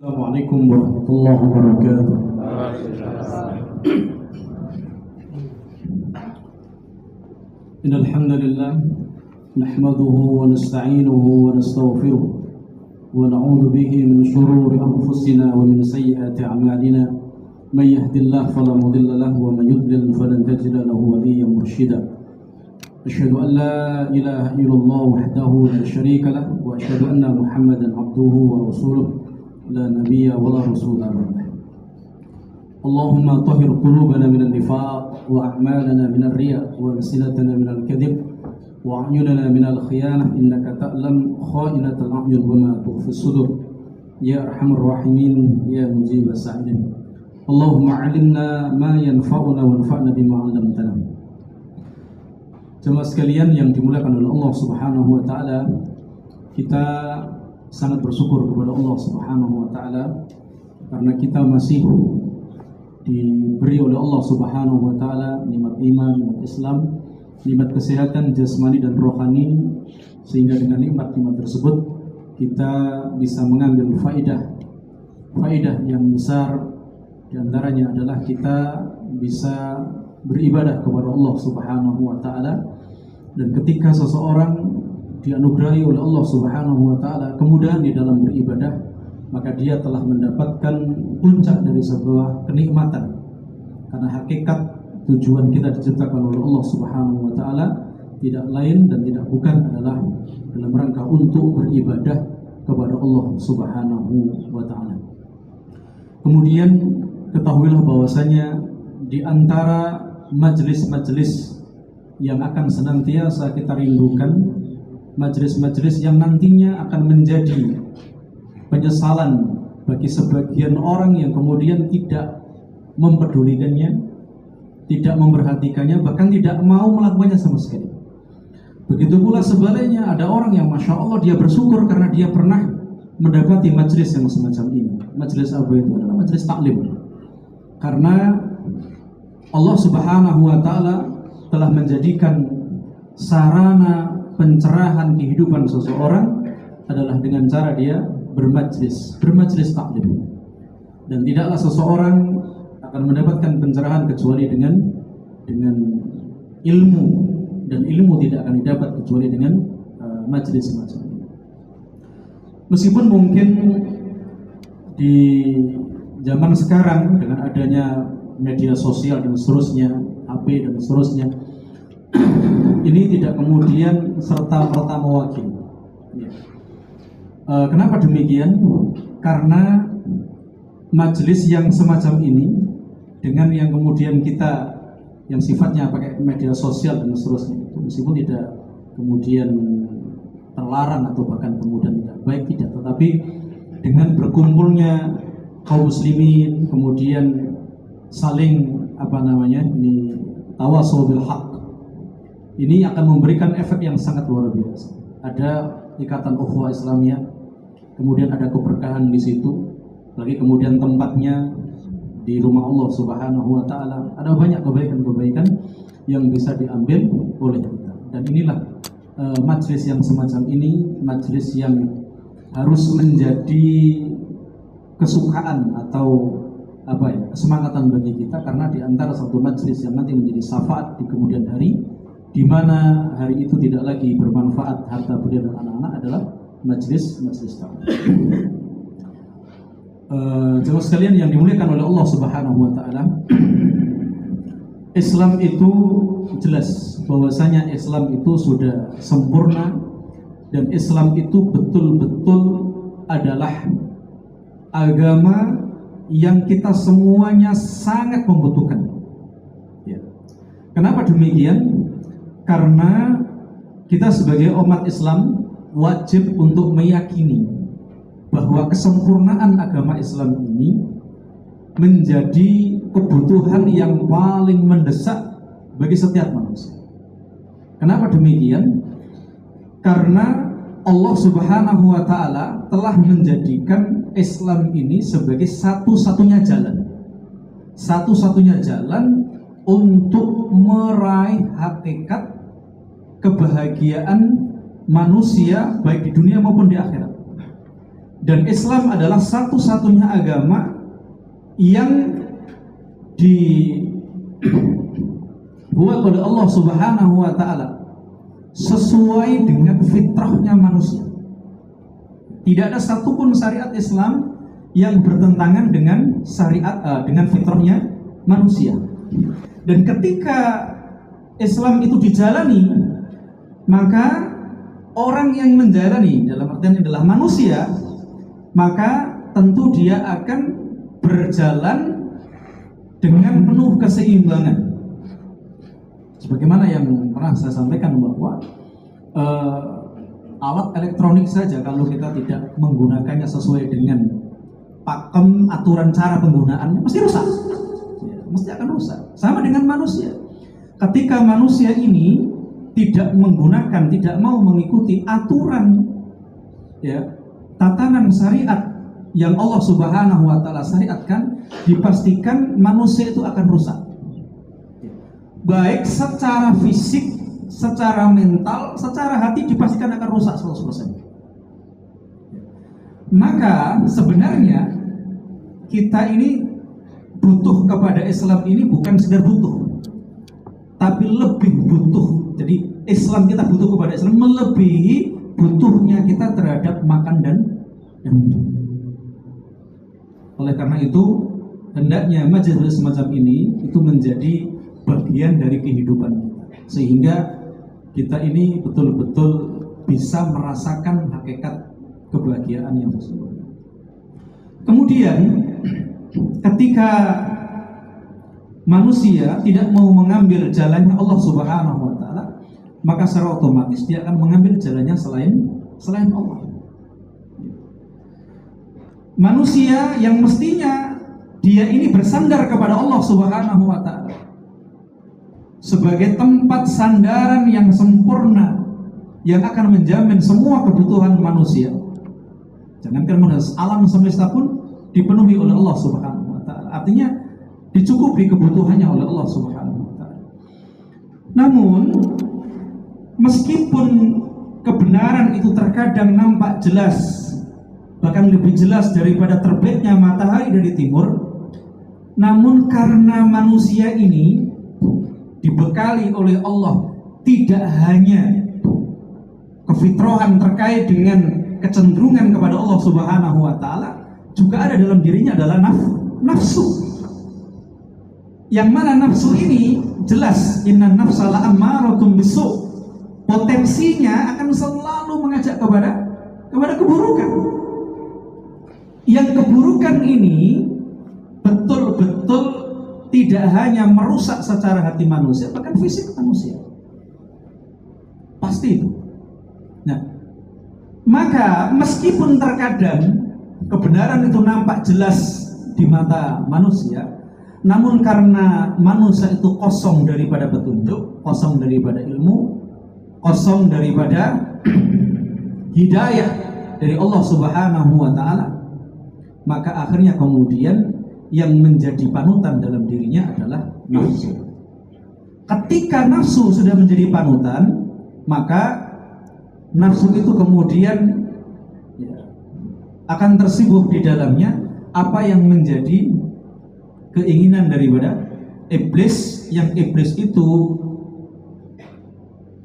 Assalamualaikum warahmatullahi wabarakatuh. Innal hamdalillah nahmaduhu wa nasta'inuhu wa nastaghfiruh wa na'udzu bihi min shururi anfusina wa min sayyiati a'malina may yahdihillahu fala mudilla lahu wa may yudlil falan tajida lahu waliyyan mursyida. Asyhadu an la ilaha illallah wahdahu la syarika lah wa asyhadu anna Muhammadan abduhu wa rasuluh لا نبي ولا رسول بعده. اللهم طهر قلوبنا من النفاق وأعمالنا من الرياء وألسنتنا من الكذب وأعيننا من الخيانة إنك تعلم خائنة الأعين وما تخفي الصدور يا أرحم الراحمين يا مجيب السائلين. اللهم علمنا ما ينفعنا وانفعنا بما علمتنا. Jemaah sekalian yang dimuliakan oleh Allah Subhanahu wa taala, kita sangat bersyukur kepada Allah Subhanahu wa taala karena kita masih diberi oleh Allah Subhanahu wa taala nikmat iman, nikmat Islam, nikmat kesehatan jasmani dan rohani, sehingga dengan nikmat-nikmat tersebut kita bisa mengambil faidah yang besar. Di antaranya adalah kita bisa beribadah kepada Allah Subhanahu wa taala, dan ketika seseorang dianugerahi oleh Allah Subhanahu wa taala kemudahan di dalam beribadah, maka dia telah mendapatkan puncak dari sebuah kenikmatan. Karena hakikat tujuan kita diciptakan oleh Allah Subhanahu wa taala tidak lain dan tidak bukan adalah dalam rangka untuk beribadah kepada Allah Subhanahu wa taala. Kemudian ketahuilah bahwasanya di antara majelis-majelis yang akan senantiasa kita rindukan, majelis-majelis yang nantinya akan menjadi penyesalan bagi sebagian orang yang kemudian tidak mempedulikannya, tidak memperhatikannya, bahkan tidak mau melakukannya sama sekali. Begitu pula sebaliknya, ada orang yang Masya Allah dia bersyukur karena dia pernah mendapati majelis yang semacam ini. Majelis apa itu? Adalah majelis taklim. Karena Allah Subhanahu wa ta'ala telah menjadikan sarana pencerahan kehidupan seseorang adalah dengan cara dia bermajlis taklim. Dan tidaklah seseorang akan mendapatkan pencerahan kecuali dengan ilmu, dan ilmu tidak akan didapat kecuali dengan majlis semacam ini. Meskipun mungkin di zaman sekarang dengan adanya media sosial dan seterusnya, HP dan seterusnya, ini tidak kemudian serta-merta mewakili. Kenapa demikian? Karena majelis yang semacam ini dengan yang kemudian kita yang sifatnya pakai media sosial dan seterusnya itu, meskipun tidak kemudian terlarang atau bahkan kemudian tidak baik, tidak, tetapi dengan berkumpulnya kaum muslimin kemudian saling ini tawasau bil haq, ini akan memberikan efek yang sangat luar biasa. Ada ikatan ukhuwah Islamiyah, kemudian ada keberkahan di situ, lagi kemudian tempatnya di rumah Allah Subhanahu wa taala. Ada banyak kebaikan-kebaikan yang bisa diambil oleh kita. Dan inilah majelis yang semacam ini, majelis yang harus menjadi kesukaan atau kesemangatan bagi kita, karena di antara satu majelis yang nanti menjadi syafaat di kemudian hari, di mana hari itu tidak lagi bermanfaat harta benda dan anak-anak, adalah majelis taklim. Jemaah sekalian yang dimuliakan oleh Allah Subhanahu wa taala, Islam itu jelas bahwasanya Islam itu sudah sempurna, dan Islam itu betul-betul adalah agama yang kita semuanya sangat membutuhkan. Kenapa demikian? Karena kita sebagai umat Islam wajib untuk meyakini bahwa kesempurnaan agama Islam ini menjadi kebutuhan yang paling mendesak bagi setiap manusia. Kenapa demikian? Karena Allah Subhanahu wa ta'ala telah menjadikan Islam ini sebagai satu-satunya jalan untuk meraih hakikat kebahagiaan manusia baik di dunia maupun di akhirat. Dan Islam adalah satu-satunya agama yang dibuat oleh Allah Subhanahu wa taala sesuai dengan fitrahnya manusia. Tidak ada satupun syariat Islam yang bertentangan dengan dengan fitrahnya manusia. Dan ketika Islam itu dijalani, maka orang yang menjalani dalam artian adalah manusia, maka tentu dia akan berjalan dengan penuh keseimbangan. Sebagaimana yang pernah saya sampaikan bahwa alat elektronik saja kalau kita tidak menggunakannya sesuai dengan pakem aturan cara penggunaannya mesti rusak, mesti akan rusak. Sama dengan manusia. Ketika manusia ini tidak menggunakan, tidak mau mengikuti aturan tatanan syariat yang Allah Subhanahu wa taala syariatkan, dipastikan manusia itu akan rusak. Baik secara fisik, secara mental, secara hati dipastikan akan rusak 100%. Maka sebenarnya kita ini butuh kepada Islam ini bukan sekedar butuh, tapi lebih butuh. Jadi Islam kita butuh kepada Islam melebihi butuhnya kita terhadap makan dan minum. Oleh karena itu hendaknya majelis semacam ini itu menjadi bagian dari kehidupan kita, sehingga kita ini betul-betul bisa merasakan hakikat kebahagiaan yang sesungguhnya. Kemudian ketika manusia tidak mau mengambil jalannya Allah Subhanahu wa taala, maka secara otomatis dia akan mengambil jalannya selain Allah. Manusia yang mestinya dia ini bersandar kepada Allah Subhanahu wa taala sebagai tempat sandaran yang sempurna yang akan menjamin semua kebutuhan manusia. Jangankan alam semesta pun dipenuhi oleh Allah Subhanahu wa taala. Artinya dicukupi kebutuhannya oleh Allah Subhanahu wa taala. Namun meskipun kebenaran itu terkadang nampak jelas, bahkan lebih jelas daripada terbitnya matahari dari timur, namun karena manusia ini dibekali oleh Allah tidak hanya kefitrahan terkait dengan kecenderungan kepada Allah Subhanahu wa taala, juga ada dalam dirinya adalah nafsu. Yang mana nafsu ini jelas inna nafsa la'ammaratun bisu'. Potensinya akan selalu mengajak kepada keburukan. Yang keburukan ini betul-betul tidak hanya merusak secara hati manusia, bahkan fisik manusia. Pasti itu. Nah, maka meskipun terkadang kebenaran itu nampak jelas di mata manusia, namun karena manusia itu kosong daripada petunjuk, kosong daripada ilmu, kosong daripada hidayah dari Allah Subhanahu wa taala, maka akhirnya kemudian yang menjadi panutan dalam dirinya adalah nafsu. Ketika nafsu sudah menjadi panutan, maka nafsu itu kemudian akan tersibuk di dalamnya apa yang menjadi keinginan daripada iblis, yang iblis itu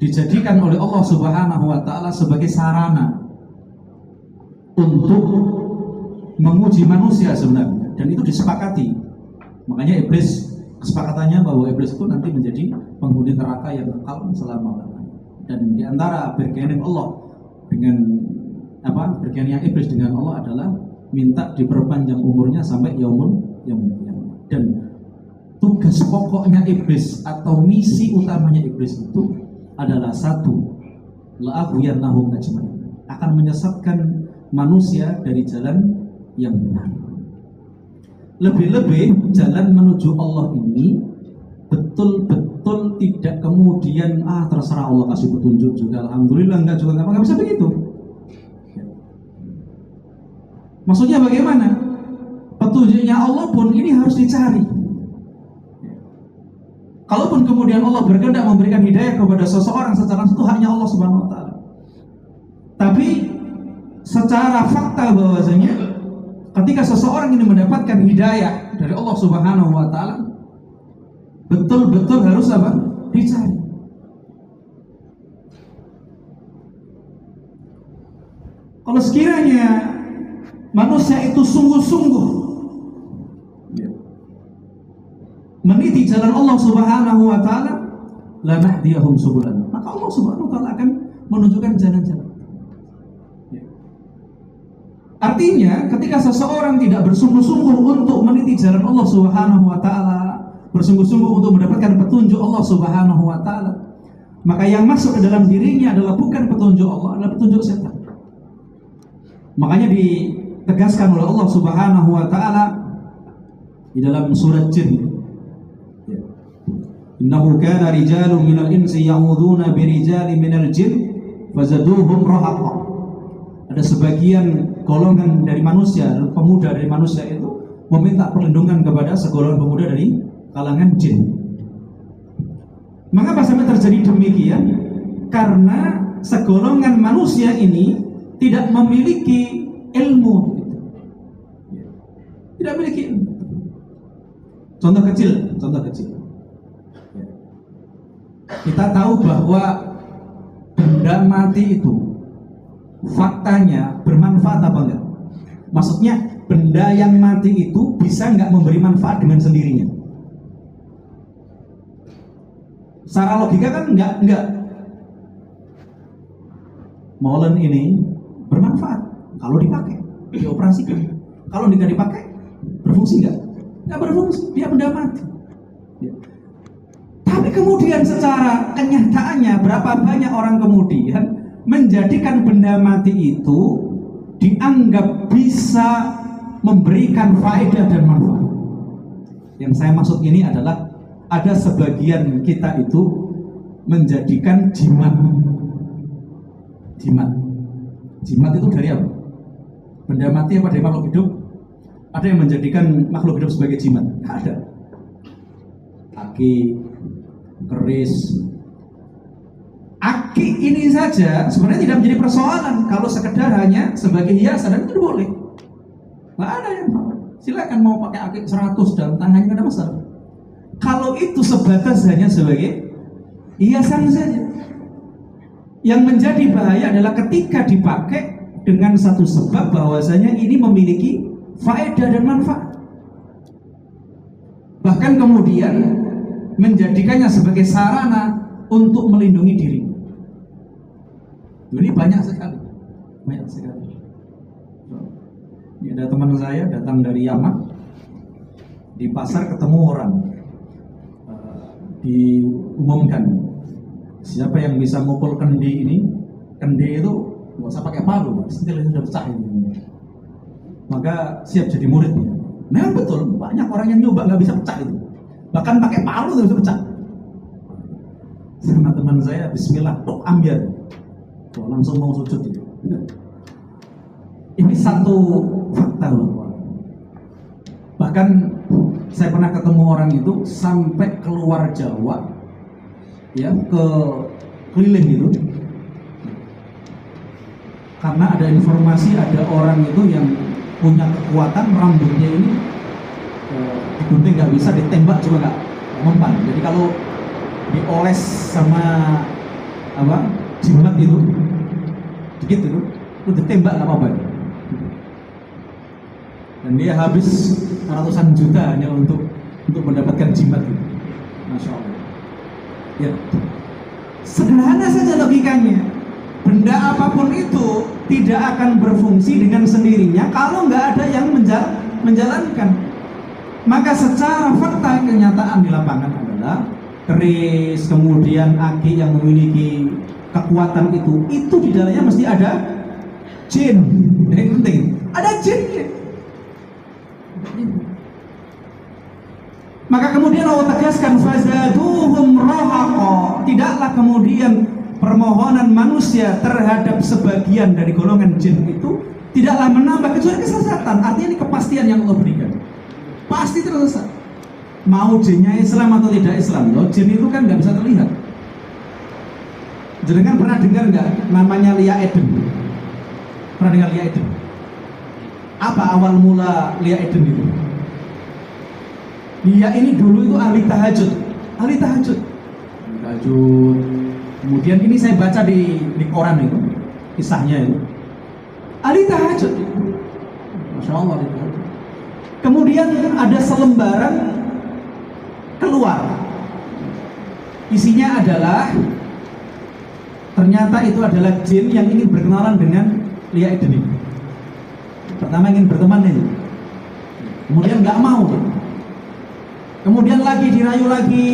dijadikan oleh Allah Subhanahu wa taala sebagai sarana untuk menguji manusia sebenarnya, dan itu disepakati. Makanya iblis, kesepakatannya bahwa iblis itu nanti menjadi penghuni neraka yang kekal selama-lamanya. Dan di antara berkenan Allah dengan berkenannya iblis dengan Allah adalah minta diperpanjang umurnya sampai yaumul qiyamah. Dan tugas pokoknya iblis atau misi utamanya iblis itu adalah satu, la'aghwiyannahum ajmain, akan menyesatkan manusia dari jalan yang benar. Lebih-lebih jalan menuju Allah ini betul-betul tidak kemudian terserah Allah kasih petunjuk juga, alhamdulillah, enggak juga, enggak bisa begitu. Maksudnya bagaimana? Petunjuknya Allah pun ini harus dicari. Kalaupun kemudian Allah berkehendak memberikan hidayah kepada seseorang secara itu haknya Allah Subhanahu wa taala. Tapi secara fakta bahwasanya ketika seseorang ini mendapatkan hidayah dari Allah Subhanahu wa taala, betul-betul harus apa? Dicari. Kalau sekiranya manusia itu sungguh-sungguh meniti jalan Allah Subhanahu wa taala, la nahdiyahum subulana, maka Allah Subhanahu wa taala akan menunjukkan jalan-jalan. Artinya, ketika seseorang tidak bersungguh-sungguh untuk meniti jalan Allah Subhanahu wa taala, bersungguh-sungguh untuk mendapatkan petunjuk Allah Subhanahu wa taala, maka yang masuk ke dalam dirinya adalah bukan petunjuk Allah, adalah petunjuk setan. Makanya ditegaskan oleh Allah Subhanahu wa taala di dalam surat Jin, innahu kana rijalun minal insi ya'udzuuna birijalin minal jin fazaduhum rahaqa. Ada sebagian golongan dari manusia, pemuda dari manusia itu meminta perlindungan kepada segolongan pemuda dari kalangan jin. Mengapa sampai terjadi demikian? Karena segolongan manusia ini tidak memiliki ilmu. Tidak memiliki ilmu. Contoh kecil. Kita tahu bahwa benda mati itu faktanya bermanfaat apa enggak? Maksudnya benda yang mati itu bisa enggak memberi manfaat dengan sendirinya? Secara logika kan enggak. Molen ini bermanfaat kalau dipakai, dioperasikan. Kalau tidak dipakai, berfungsi enggak? Enggak berfungsi, dia benda mati. Tapi kemudian secara kenyataannya berapa banyak orang kemudian menjadikan benda mati itu dianggap bisa memberikan faedah dan manfaat. Yang saya maksud ini adalah ada sebagian kita itu menjadikan jimat. Jimat itu dari apa? Benda mati apa dari makhluk hidup? Ada yang menjadikan makhluk hidup sebagai jimat? Ada. Aki, keris. Aki ini saja sebenarnya tidak menjadi persoalan kalau sekedar hanya sebagai hiasan, dan itu boleh. Nggak ada yang mau. Silakan mau pakai aki 100 dalam tangannya, nggak ada masalah. Kalau itu sebatas hanya sebagai hiasan saja. Yang menjadi bahaya adalah ketika dipakai dengan satu sebab bahwasanya ini memiliki faedah dan manfaat. Bahkan kemudian menjadikannya sebagai sarana untuk melindungi diri. Ini banyak sekali. Ini ada teman saya datang dari Yaman, di pasar ketemu orang, diumumkan siapa yang bisa mukul kendi ini. Kendi itu nggak usah pakai palu, istilahnya sudah pecah ini. Maka siap jadi muridnya. Memang betul, banyak orang yang nyoba nggak bisa pecah itu. Bahkan pakai palu nggak bisa pecah. Sama teman saya, bismillah, ambil. Langsung mau sujud itu. Ini satu fakta loh. Bahkan saya pernah ketemu orang itu sampai keluar Jawa, ya, ke keliling itu, karena ada informasi ada orang itu yang punya kekuatan rambutnya ini digunting nggak bisa, ditembak juga nggak mempan. Jadi kalau dioles sama jimat itu dikit itu ditembak nggak apa-apa. Dan dia habis ratusan juta hanya untuk mendapatkan jimat itu. Masya Allah. Ya, sederhana saja logikanya. Benda apapun itu tidak akan berfungsi dengan sendirinya kalau nggak ada yang menjalankan. Maka secara fakta kenyataan di lapangan adalah keris, kemudian aki yang memiliki kekuatan itu di dalamnya mesti ada jin. Yang penting ada jinnya. Maka kemudian Allah tegaskan fazaduhum rahaqa. Tidaklah kemudian permohonan manusia terhadap sebagian dari golongan jin itu tidaklah menambah kecuali kesesatan. Artinya ini kepastian yang Allah berikan. Pasti tersesat. Mau jinnya Islam atau tidak Islam, loh, jin itu kan nggak bisa terlihat. Jenengan pernah dengar nggak namanya Lia Eden? Pernah dengar Lia Eden? Apa awal mula Lia Eden itu? Dia ini dulu itu ahli tahajud. Kemudian ini saya baca di koran itu, kisahnya itu. Ahli tahajud. Masya Allah, ahli tahajud. Kemudian ada selembaran keluar. Isinya adalah, ternyata itu adalah jin yang ingin berkenalan dengan Lia Eden ini. Pertama ingin berteman ini, kemudian nggak mau. Kemudian lagi dirayu lagi,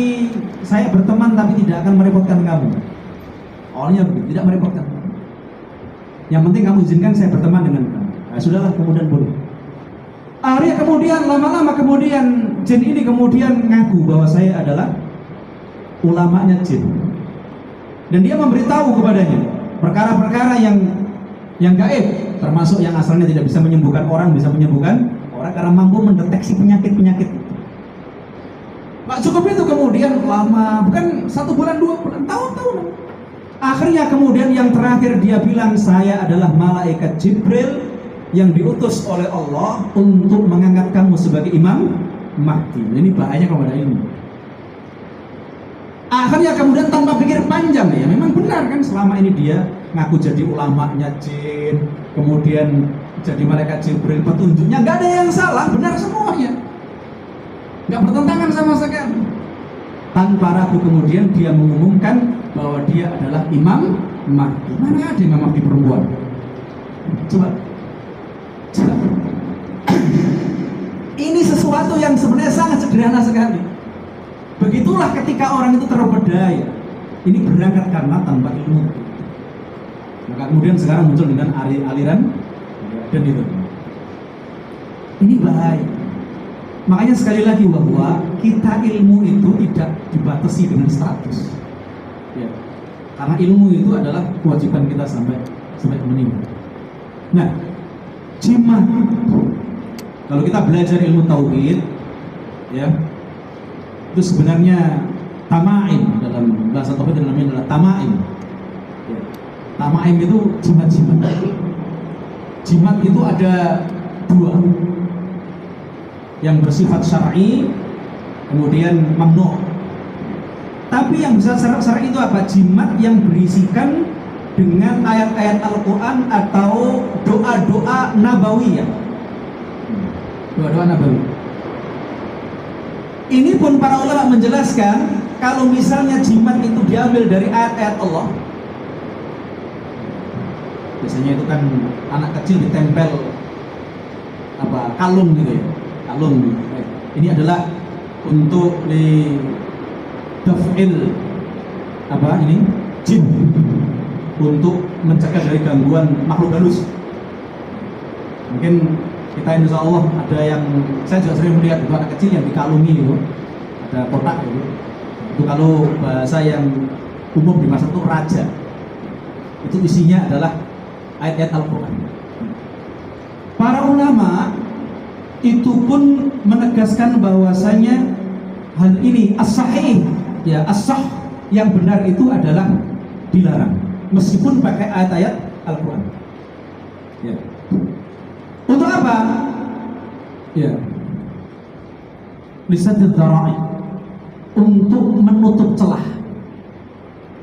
saya berteman tapi tidak akan merepotkan kamu. Awalnya begitu, tidak merepotkan kamu. Yang penting kamu izinkan saya berteman dengan kamu. Nah, sudahlah, kemudian boleh. Akhirnya kemudian lama-lama kemudian jin ini kemudian ngaku bahwa saya adalah ulamanya jin. Dan dia memberitahu kepadanya perkara-perkara yang gaib, termasuk yang asalnya tidak bisa menyembuhkan orang, bisa menyembuhkan orang karena mampu mendeteksi penyakit-penyakit. Nggak cukup itu, kemudian lama, bukan 1 bulan, 2 bulan, tahun-tahun. Akhirnya kemudian yang terakhir dia bilang, saya adalah malaikat Jibril yang diutus oleh Allah untuk mengangkat kamu sebagai Imam Mahdi. Ini bahayanya kalau ada ilmu. Akhirnya kemudian tanpa pikir panjang, ya memang benar kan, selama ini dia ngaku jadi ulamanya jin, kemudian jadi malaikat Jibril, petunjuknya nggak ada yang salah, benar semuanya, nggak bertentangan sama sekali. Tanpa ragu kemudian dia mengumumkan bahwa dia adalah Imam Mahdi. Mana ada Imam Mahdi perempuan? Coba. Ini sesuatu yang sebenarnya sangat sederhana sekali. Begitulah ketika orang itu terpedaya. Ini berangkat karena tanpa ilmu. Maka kemudian sekarang muncul dengan aliran dan itu. Ini bahaya. Makanya sekali lagi bahwa kita ilmu itu tidak dibatasi dengan status. Ya. Karena ilmu itu adalah kewajiban kita sampai meninggal. Nah, jimat. Kalau kita belajar ilmu tauhid, ya, itu sebenarnya tamaim, dalam bahasa tauhid namanya adalah tamaim. Ya. Tamaim itu jimat-jimat. Jimat itu ada 2, yang bersifat syar'i, kemudian mamnu'. Tapi yang bisa syar'i itu apa? Jimat yang berisikan dengan ayat-ayat Al-Quran atau doa-doa nabawiyah. Doa-doa nabawi. Ini pun para ulama menjelaskan, kalau misalnya jimat itu diambil dari ayat-ayat Allah, biasanya itu kan anak kecil ditempel kalung gitu ya, kalung. Ini adalah untuk di daf'il jin, untuk mencegah dari gangguan makhluk halus. Mungkin kita insya Allah ada yang, saya juga sering melihat itu anak kecil yang dikalungi itu, ada kotak itu. Itu kalau bahasa yang umum di masa itu raja. Itu isinya adalah ayat-ayat Al-Quran. Para ulama itu pun menegaskan bahwasanya hal ini as-sahih, ya, as-sah, yang benar itu adalah dilarang meskipun pakai ayat-ayat Al-Quran. Ya. Untuk apa? Ya. Lisatul dzara'i, untuk menutup celah.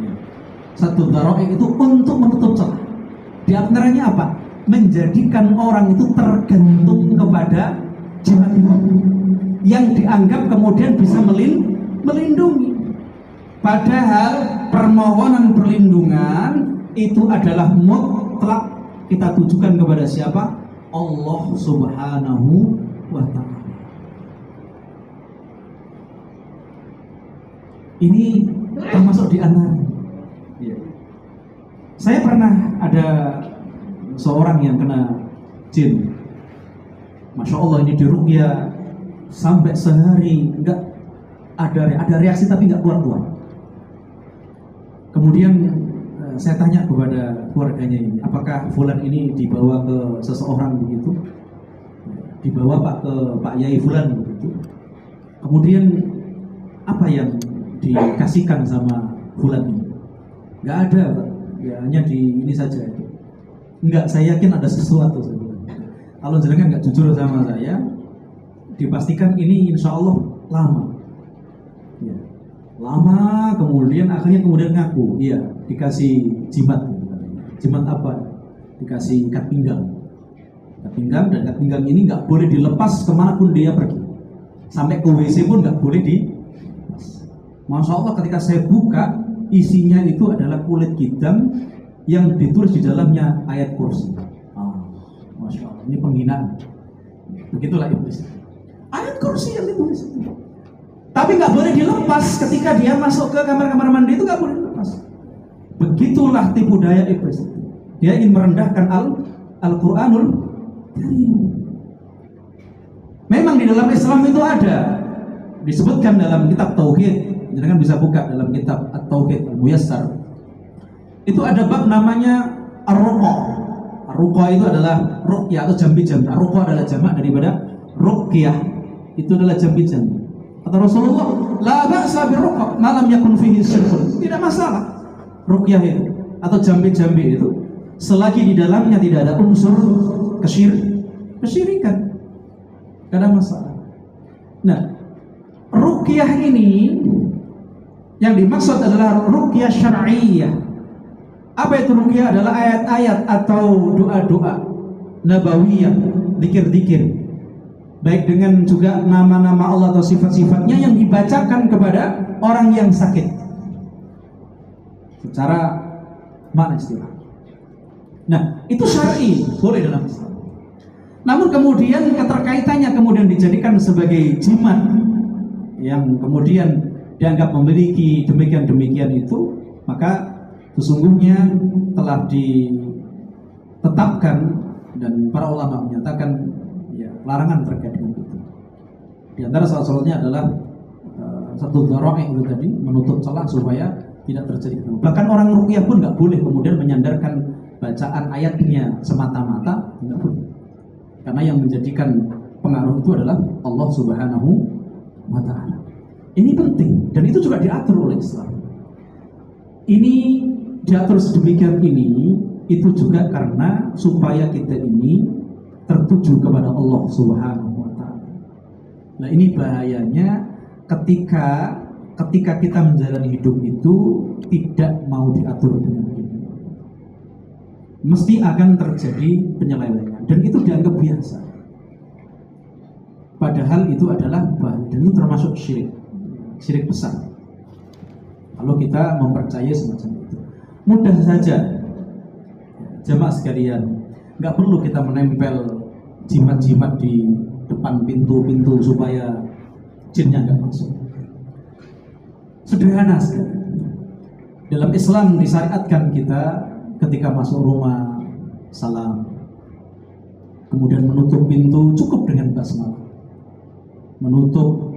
Ya. Satu dzara'i itu untuk menutup celah. Di antaranya apa? Menjadikan orang itu tergantung kepada jimat yang dianggap kemudian bisa melindungi. Padahal permohonan perlindungan itu adalah mutlak kita tujukan kepada siapa? Allah Subhanahu wa ta'ala. Ini termasuk di antara. Saya pernah ada seorang yang kena jin. Masya Allah, ini diruqyah sampai sehari enggak ada reaksi tapi enggak keluar. Kemudian saya tanya kepada keluarganya ini, apakah fulan ini dibawa ke seseorang begitu? Dibawa ke Pak Yai fulan begitu. Kemudian apa yang dikasihkan sama fulan ini? Enggak ada, Pak. Ya hanya di ini saja itu. Enggak, saya yakin ada sesuatu. Kalau jenengan nggak jujur sama saya, dipastikan ini insya Allah lama. Ya. Lama, kemudian akhirnya ngaku, iya dikasih jimat. Jimat apa? Dikasih ikat pinggang. Ikat pinggang, dan ikat pinggang ini nggak boleh dilepas kemanapun dia pergi. Sampai ke WC pun nggak boleh dilepas. Masya Allah, ketika saya buka, isinya itu adalah kulit kidam yang ditulis di dalamnya ayat kursi. Masya Allah, ini penghinaan. Begitulah iblis. Ayat kursi yang ditulis. Tapi nggak boleh dilepas ketika dia masuk ke kamar-kamar mandi, itu nggak boleh dilepas. Begitulah tipu daya iblis. Dia ingin merendahkan Al-Quranul Karim. Memang di dalam Islam itu ada disebutkan dalam kitab Tauhid. Jangan bisa buka dalam kitab At-Tauhid Al-Muyassar. Itu ada bab namanya Ar-Ruqa. Ar-Ruqa itu adalah ruqyah atau jambi-jambi. Ar-Ruqa adalah jamak daripada ruqyah. Itu adalah jambi-jambi. Kata Rasulullah, la ba'sa bir-ruqa ma lam yakun fihi syirkun. Tidak masalah ruqyah itu atau jambi-jambi itu selagi di dalamnya tidak ada unsur kesyirikan. Tidak ada masalah. Nah, ruqyah ini yang dimaksud adalah ruqyah syar'iyyah. Apa itu ruqyah? Adalah ayat-ayat atau doa-doa nabawiyah, zikir-zikir, baik dengan juga nama-nama Allah atau sifat-sifatnya yang dibacakan kepada orang yang sakit secara makna istilah. Nah, itu syar'i, boleh dalam Islam. Namun kemudian keterkaitannya kemudian dijadikan sebagai jimat yang kemudian dianggap memiliki demikian itu, maka sesungguhnya telah ditetapkan dan para ulama menyatakan ya, larangan terkait dengan itu. Di antara salah-satunya adalah satu dhara'i itu tadi, menutup celah supaya tidak terjadi. Bahkan orang ruqyah pun nggak boleh kemudian menyandarkan bacaan ayatnya semata-mata, nggak boleh. Karena yang menjadikan pengaruh itu adalah Allah Subhanahu wa Ta'ala. Ini penting dan itu juga diatur oleh Islam. Ini diatur sedemikian ini itu juga karena supaya kita ini tertuju kepada Allah Subhanahu wa Ta'ala. Nah, ini bahayanya ketika kita menjalani hidup itu tidak mau diatur dengan ini. Mesti akan terjadi penyelewengan dan itu dianggap biasa. Padahal itu adalah bahaya dan itu termasuk syirik besar. Kalau kita mempercayai semacam itu, mudah saja, jamaah sekalian, nggak perlu kita menempel jimat-jimat di depan pintu-pintu supaya jinnya nggak masuk. Sederhana sekali. Dalam Islam disyariatkan kita ketika masuk rumah salam, kemudian menutup pintu cukup dengan basmalah, menutup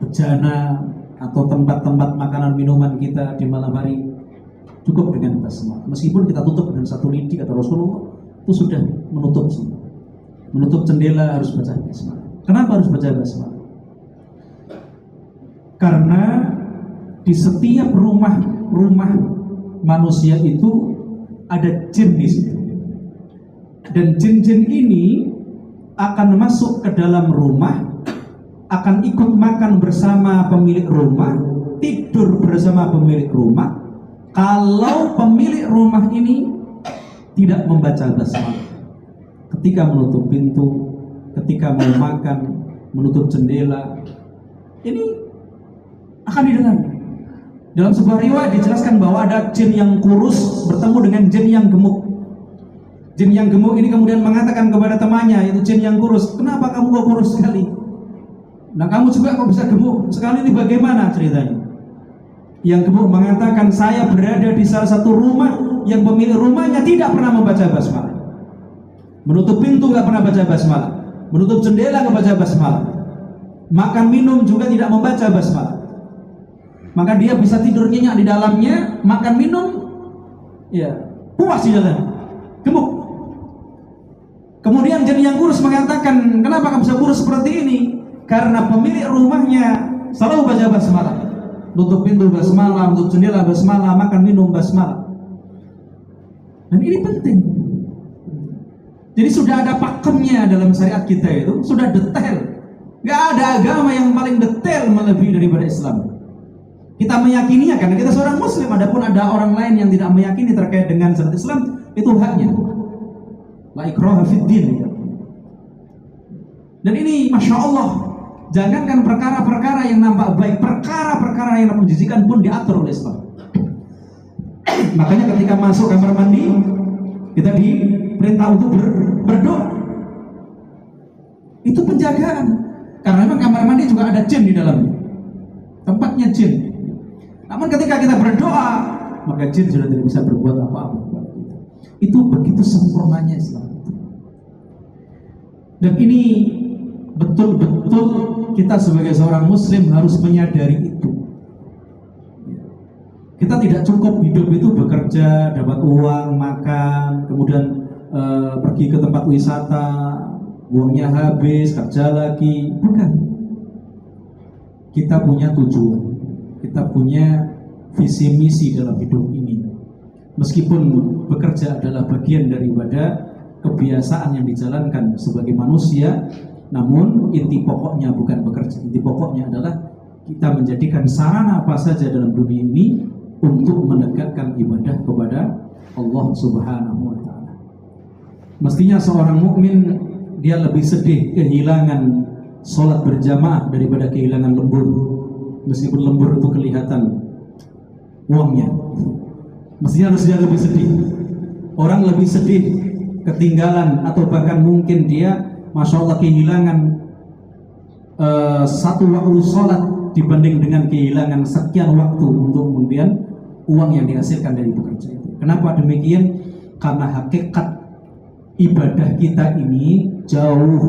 bejana atau tempat-tempat makanan minuman kita di malam hari cukup dengan basmalah. Meskipun kita tutup dengan satu lidi, kata Rasulullah, itu sudah menutup semua. Menutup jendela harus baca basmalah. Kenapa harus baca basmalah? Karena di setiap rumah manusia itu ada jin di situ. Dan jin-jin ini akan masuk ke dalam rumah, akan ikut makan bersama pemilik rumah, tidur bersama pemilik rumah. Kalau pemilik rumah ini tidak membaca basmalah ketika menutup pintu, ketika mau makan, menutup jendela, ini akan didengar. Dalam sebuah riwayat dijelaskan bahwa ada jin yang kurus bertemu dengan jin yang gemuk. Jin yang gemuk ini kemudian mengatakan kepada temannya, yaitu jin yang kurus, "Kenapa kamu kok kurus sekali? Nah, kamu juga kok bisa gemuk sekali, ini bagaimana ceritanya?" Yang gemuk mengatakan, "Saya berada di salah satu rumah yang pemilik rumahnya tidak pernah membaca basmalah. Menutup pintu nggak pernah baca basmalah, menutup jendela nggak baca basmalah, makan minum juga tidak membaca basmalah. Maka dia bisa tidur nyenyak di dalamnya, makan minum, ya puas di dalam, gemuk." Kemudian jin yang kurus mengatakan, "Kenapa kamu bisa kurus seperti ini?" Karena pemilik rumahnya selalu baca basmalah, tutup pintu basmalah, tutup jendela basmalah, makan minum basmalah. Dan ini penting. Jadi sudah ada pakemnya dalam syariat kita itu, sudah detail. Gak ada agama yang paling detail melebihi daripada Islam. Kita meyakininya karena kita seorang Muslim. Adapun ada orang lain yang tidak meyakini terkait dengan syariat Islam, itu haknya. La ikraha fid din. Dan ini Masya Allah, jangankan perkara-perkara yang nampak baik, perkara-perkara yang menjijikan pun diatur oleh Islam. Makanya ketika masuk kamar mandi, kita diperintah untuk berdoa. Itu penjagaan. Karena memang kamar mandi juga ada jin di dalamnya, tempatnya jin. Namun ketika kita berdoa, maka jin sudah tidak bisa berbuat apa-apa. Itu begitu sempurnanya Islam. Dan ini betul-betul kita sebagai seorang Muslim harus menyadari itu. Kita tidak cukup hidup itu bekerja, dapat uang, makan, kemudian pergi ke tempat wisata, uangnya habis, kerja lagi. Bukan. Kita punya tujuan, kita punya visi misi dalam hidup ini. Meskipun bekerja adalah bagian daripada kebiasaan yang dijalankan sebagai manusia, namun inti pokoknya bukan bekerja. Inti pokoknya adalah kita menjadikan sarana apa saja dalam dunia ini untuk menegakkan ibadah kepada Allah Subhanahu wa Ta'ala. Mestinya seorang mukmin dia lebih sedih kehilangan sholat berjamaah daripada kehilangan lembur. Meskipun lembur itu kelihatan uangnya, mestinya harus dia lebih sedih. Orang lebih sedih ketinggalan atau bahkan mungkin dia Masya Allah kehilangan satu waktu sholat dibanding dengan kehilangan sekian waktu untuk kemudian uang yang dihasilkan dari bekerja itu. Kenapa demikian? Karena hakikat ibadah kita ini jauh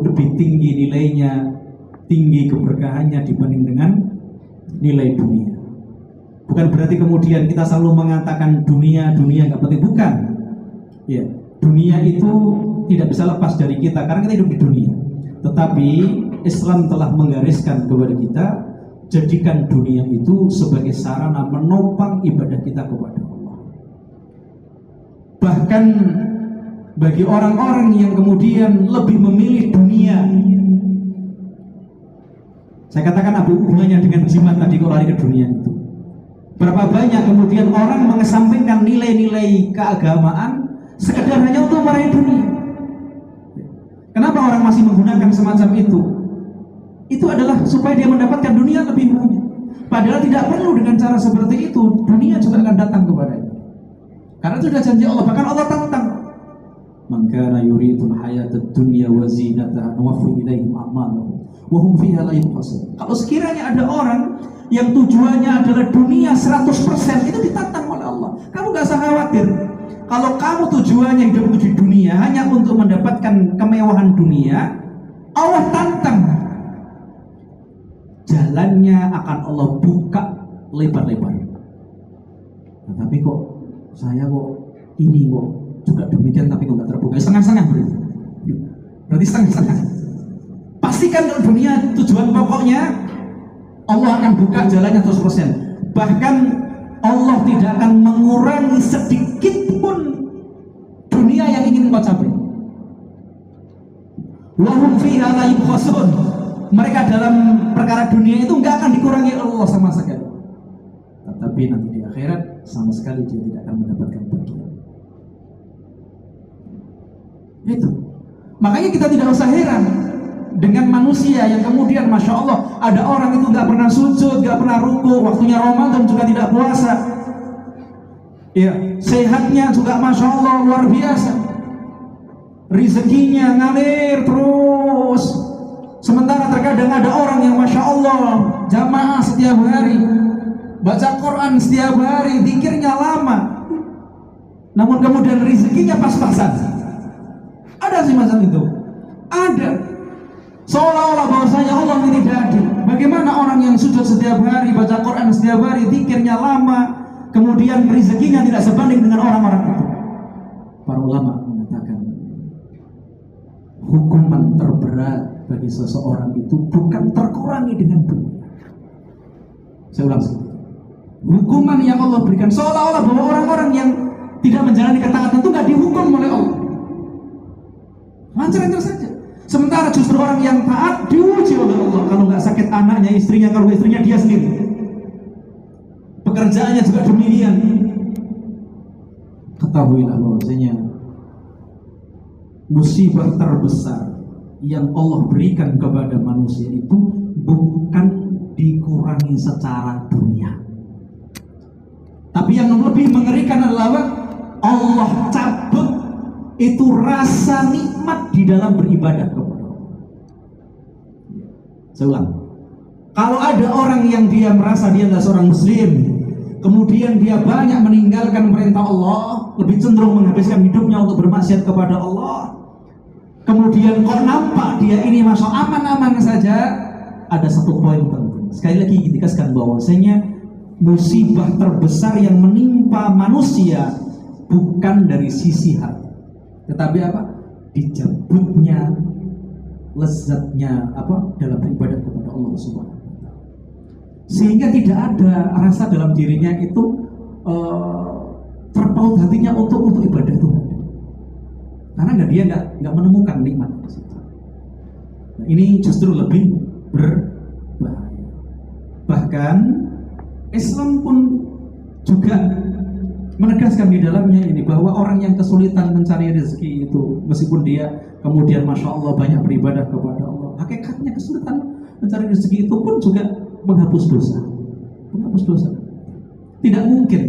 lebih tinggi nilainya, tinggi keberkahannya dibanding dengan nilai dunia. Bukan berarti kemudian kita selalu mengatakan dunia nggak penting, bukan. Ya, dunia itu tidak bisa lepas dari kita karena kita hidup di dunia. Tetapi Islam telah menggariskan kepada kita, jadikan dunia itu sebagai sarana menopang ibadah kita kepada Allah. Bahkan bagi orang-orang yang kemudian lebih memilih dunia, saya katakan ada hubungannya dengan jimat tadi, kalau lari ke dunia itu. Berapa banyak kemudian orang mengesampingkan nilai-nilai keagamaan sekedar hanya untuk meraih dunia. Kenapa orang masih menggunakan semacam itu? Itu adalah supaya dia mendapatkan dunia lebih banyak. Padahal tidak perlu dengan cara seperti itu. Dunia juga akan datang kepadanya. Karena itu sudah janji Allah. Bahkan Allah tantang, man kana yuridul hayatad dunya wa zinataha nuwaffi ilaihim a'malahum wa hum fiha la yubkhasun. Kalau sekiranya ada orang yang tujuannya adalah dunia 100%, itu ditantang oleh Allah. Kamu gak usah khawatir. Kalau kamu tujuannya hidup itu di dunia hanya untuk mendapatkan kemewahan dunia, Allah tantang. Jalannya akan Allah buka lebar-lebar. Nah, tapi kok saya kok ini kok juga demikian, tapi kok nggak terbuka, setengah-setengah berarti setengah-setengah. Pastikan kalau dunia tujuan pokoknya, Allah akan buka jalannya 100%. Bahkan Allah tidak akan mengurangi sedikit pun dunia yang ingin kau capai. Wa hum fiha la yubkhasun. Mereka dalam perkara dunia itu nggak akan dikurangi Allah sama sekali. Tetapi nanti di akhirat sama sekali dia tidak akan mendapatkan bagian. Itu. Makanya kita tidak usah heran dengan manusia yang kemudian Masya Allah ada orang itu nggak pernah sujud, nggak pernah ruku, waktunya Ramadan juga tidak puasa. Ya, sehatnya juga Masya Allah luar biasa. Rezekinya ngalir terus. Sementara terkadang ada orang yang Masya Allah jamaah setiap hari, baca Quran setiap hari, zikirnya lama, namun kemudian rezekinya pas-pasan. Ada sih macam itu. Ada. Seolah-olah bahwasanya Allah ini tidak adil. Bagaimana orang yang sujud setiap hari, baca Quran setiap hari, zikirnya lama, kemudian rezekinya tidak sebanding dengan orang-orang itu. Para ulama mengatakan hukuman terberat bagi seseorang itu bukan terkurangi dengan dunia. Saya ulang sekali. Hukuman yang Allah berikan seolah-olah bahwa orang-orang yang tidak menjalani ketaatan itu nggak dihukum oleh Allah, lancar-lancar saja. Sementara justru orang yang taat diuji oleh Allah. Kalau nggak sakit anaknya, istrinya, kalau istrinya dia sendiri, pekerjaannya juga demikian. Ketahuilah bahwasanya musibah terbesar yang Allah berikan kepada manusia itu bukan dikurangi secara dunia, tapi yang lebih mengerikan adalah Allah cabut itu rasa nikmat di dalam beribadah kepada Allah. Saya ulang, kalau ada orang yang dia merasa dia adalah seorang muslim, kemudian dia banyak meninggalkan perintah Allah, lebih cenderung menghabiskan hidupnya untuk bermaksiat kepada Allah, kemudian kok nampak dia ini masya aman-aman saja, ada satu poin penting. Sekali lagi ditegaskan bahwasanya musibah terbesar yang menimpa manusia bukan dari sisi hati, tetapi apa? Dicabutnya lezatnya dalam beribadah kepada Allah Subhanahu wa Ta'ala. Sehingga tidak ada rasa dalam dirinya itu terpaut hatinya untuk ibadah Tuhan. Karena dia nggak menemukan nikmat di situ. Nah, ini justru lebih berbahaya. Bahkan Islam pun juga menegaskan di dalamnya ini bahwa orang yang kesulitan mencari rezeki itu, meskipun dia kemudian masya Allah banyak beribadah kepada Allah, hakikatnya kesulitan mencari rezeki itu pun juga menghapus dosa. Tidak mungkin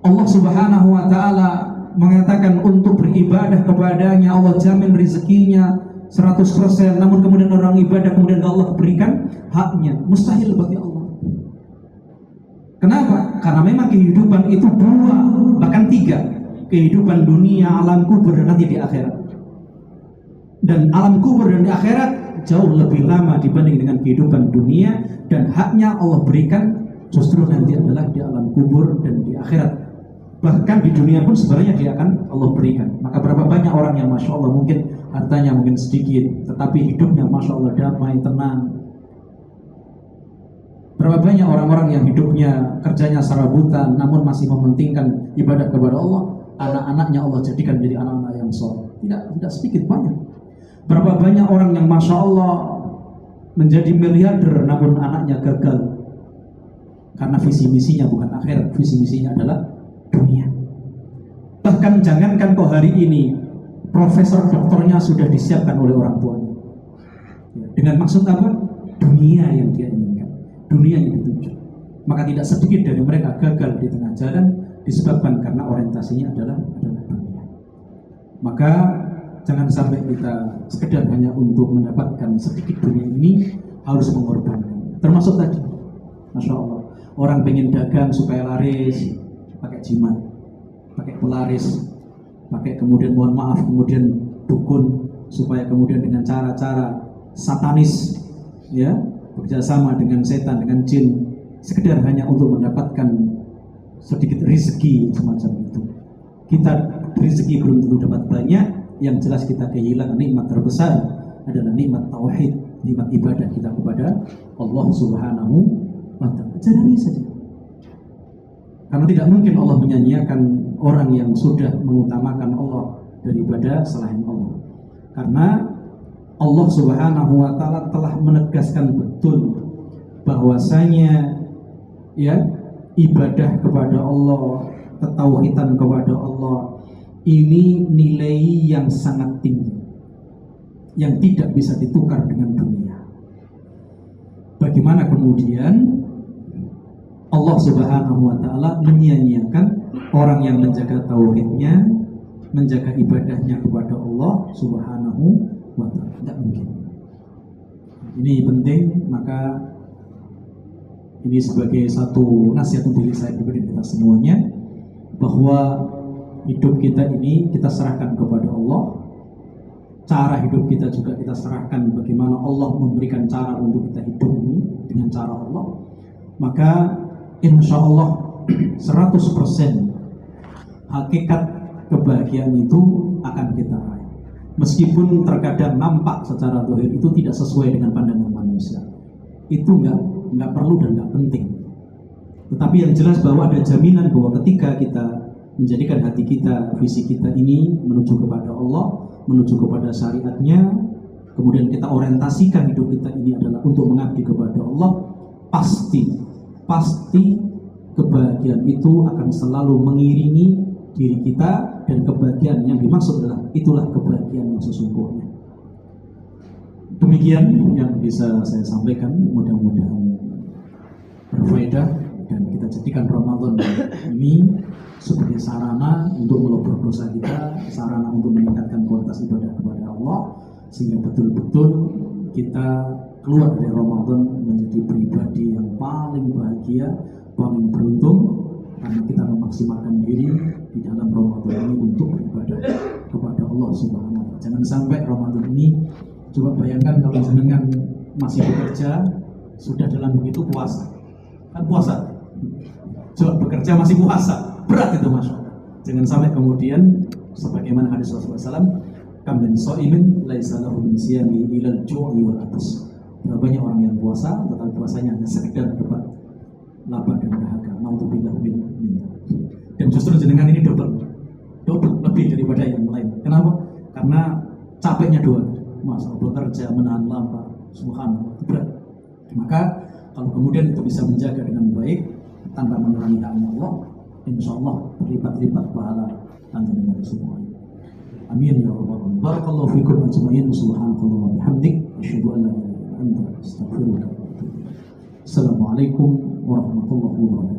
Allah Subhanahu wa Ta'ala mengatakan untuk beribadah kepadanya Allah jamin rezekinya 100%, namun kemudian orang ibadah kemudian Allah berikan haknya. Mustahil bagi Allah. Kenapa? Karena memang kehidupan itu dua, bahkan tiga. Kehidupan dunia, alam kubur, dan nanti di akhirat. Dan alam kubur dan di akhirat jauh lebih lama dibanding dengan kehidupan dunia, dan haknya Allah berikan justru nanti adalah di alam kubur dan di akhirat. Bahkan di dunia pun sebenarnya dia akan Allah berikan. Maka berapa banyak orang yang masya Allah mungkin hartanya mungkin sedikit, tetapi hidupnya masya Allah damai, tenang. Berapa banyak orang-orang yang hidupnya kerjanya serabutan namun masih mementingkan ibadah kepada Allah, anak-anaknya Allah jadikan menjadi anak-anak yang soleh. Tidak sedikit, banyak. Berapa banyak orang yang masya Allah menjadi miliarder namun anaknya gagal karena visi misinya bukan akhirat, visi misinya adalah dunia. Bahkan jangankan kok hari ini profesor doktornya sudah disiapkan oleh orang tuanya. Dengan maksud apa? Dunia yang dia inginkan, dunia yang dituju. Maka tidak sedikit dari mereka gagal di tengah jalan disebabkan karena orientasinya adalah dunia. Maka jangan sampai kita sekedar hanya untuk mendapatkan sedikit dunia ini harus mengorbankan. Termasuk tadi, masya Allah, orang pengen dagang supaya laris, pakai jimat, pakai pelaris, pakai kemudian mohon maaf kemudian dukun, supaya kemudian dengan cara-cara satanis ya bekerjasama dengan setan, dengan jin, sekedar hanya untuk mendapatkan sedikit rezeki semacam itu. Kita rezeki belum tentu dapat banyak, yang jelas kita kehilangan nikmat terbesar adalah nikmat tauhid, nikmat ibadah kita kepada Allah Subhanahu wa Ta'ala. Jalani saja. Karena tidak mungkin Allah menyanyiakan orang yang sudah mengutamakan Allah daripada selain Allah. Karena Allah Subhanahu wa Ta'ala telah menegaskan betul bahwasanya ya ibadah kepada Allah, ketauhidan kepada Allah ini nilai yang sangat tinggi yang tidak bisa ditukar dengan dunia. Bagaimana kemudian Allah Subhanahu wa Ta'ala menyia-nyiakan orang yang menjaga tauhidnya, menjaga ibadahnya kepada Allah Subhanahu wa Ta'ala? Tidak mungkin. Ini penting, maka ini sebagai satu nasihat untuk saya pribadi kita semuanya, bahwa hidup kita ini kita serahkan kepada Allah. Cara hidup kita juga kita serahkan bagaimana Allah memberikan cara untuk kita hidup ini dengan cara Allah. Maka insya Allah 100% hakikat kebahagiaan itu akan kita raih. Meskipun terkadang nampak secara zahir itu tidak sesuai dengan pandangan manusia, itu nggak perlu dan nggak penting. Tetapi yang jelas bahwa ada jaminan bahwa ketika kita menjadikan hati kita, visi kita ini menuju kepada Allah, menuju kepada syariatnya, kemudian kita orientasikan hidup kita ini adalah untuk mengabdi kepada Allah, pasti kebahagiaan itu akan selalu mengiringi diri kita, dan kebahagiaan yang dimaksud adalah itulah kebahagiaan yang sesungguhnya. Demikian yang bisa saya sampaikan, mudah-mudahan berfaedah dan kita jadikan Ramadan ini sebagai sarana untuk melebur dosa kita, sarana untuk meningkatkan kualitas ibadah kepada Allah, sehingga betul-betul kita keluar dari Ramadan menjadi pribadi yang paling bahagia, paling beruntung, karena kita memaksimalkan diri di dalam Ramadan ini untuk beribadah kepada Allah Subhanahu wa Ta'ala. Jangan sampai Ramadan ini, coba bayangkan kalau jenengan masih bekerja, sudah dalam begitu puasa, kan puasa, coba bekerja masih puasa, berat itu Masya Allah. Jangan sampai kemudian sebagaimana hadis Rasulullah SAW, kam min shaimin laisa lahu min siyami ilal ju'i wal atas. Berapa banyak orang yang puasa, tetapi puasanya hanya sekedar dapat lapar dan dahaga. Nauzubillah min. Dan justru jenengan ini double lebih daripada yang lain. Kenapa? Karena capeknya dua, masa bekerja menahan lapar, subhanallah, berat. Maka kalau kemudian itu bisa menjaga dengan baik tanpa mengurangi haknya Allah, insya Allah berlipat-lipat pahala panjenengan semua. Amin ya rabbal alamin. Barakallahu fikum ajmain. Subhanallahi wa bihamdik, asyhadu an la ilaha illa anta, astaghfiruka wa atubu ilaik. Assalamualaikum warahmatullahi wabarakatuh.